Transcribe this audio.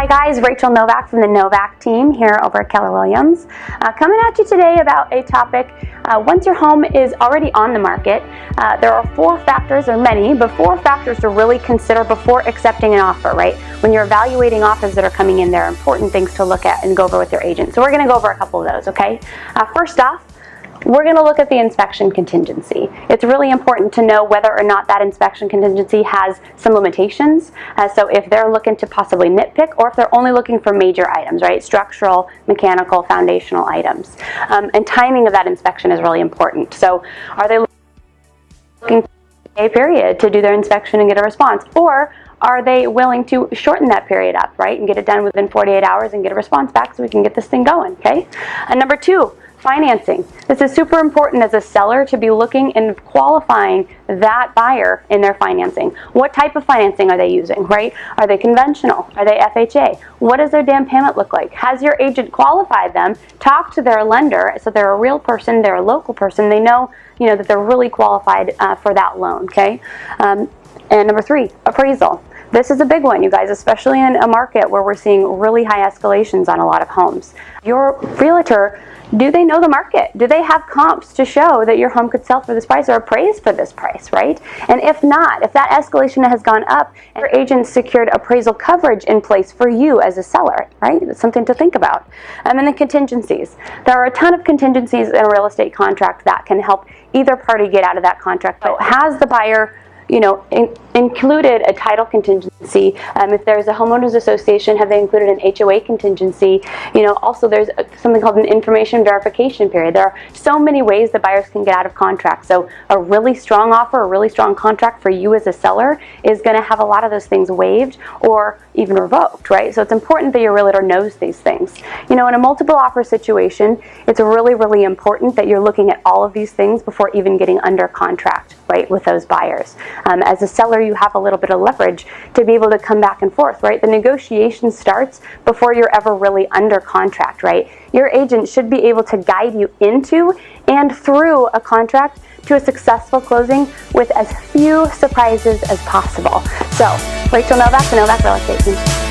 Hi guys, Rachel Novak from the Novak team here over at Keller Williams. Coming at you today about a topic. Once your home is already on the market, there are four factors, or many, but four factors to really consider before accepting an offer, right? When you're evaluating offers that are coming in, there are important things to look at and go over with your agent. So we're going to go over a couple of those, okay? First off, we're going to look at the inspection contingency. It's really important to know whether or not that inspection contingency has some limitations. So if they're looking to possibly nitpick, or if they're only looking for major items, right? Structural, mechanical, foundational items. And timing of that inspection is really important. So are they looking for a period to do their inspection and get a response? Or are they willing to shorten that period up, right? And get it done within 48 hours and get a response back so we can get this thing going, okay? And number two, financing. This is super important as a seller to be looking and qualifying that buyer in their financing. What type of financing are they using, right? Are they conventional? Are they FHA? What does their down payment look like? Has your agent qualified them? Talk to their lender so they're a real person, they're a local person, they know, that they're really qualified for that loan, okay? And number three, appraisal. This is a big one, you guys, especially in a market where we're seeing really high escalations on a lot of homes. Your realtor, do they know the market? Do they have comps to show that your home could sell for this price or appraised for this price, right? And if not, if that escalation has gone up and your agent secured appraisal coverage in place for you as a seller, right? That's something to think about. And then the contingencies. There are a ton of contingencies in a real estate contract that can help either party get out of that contract. So has the buyer included a title contingency? If there's a homeowners association, have they included an HOA contingency? Also there's something called an information verification period. There are so many ways that buyers can get out of contract. So a really strong offer, a really strong contract for you as a seller is going to have a lot of those things waived or even revoked, right? So it's important that your realtor knows these things. In a multiple offer situation, it's really, really important that you're looking at all of these things before even getting under contract, right, with those buyers. As a seller, you have a little bit of leverage to be able to come back and forth, right? The negotiation starts before you're ever really under contract, right? Your agent should be able to guide you into and through a contract to a successful closing with as few surprises as possible. So, Rachel Novak, the Novak Real Estate Team.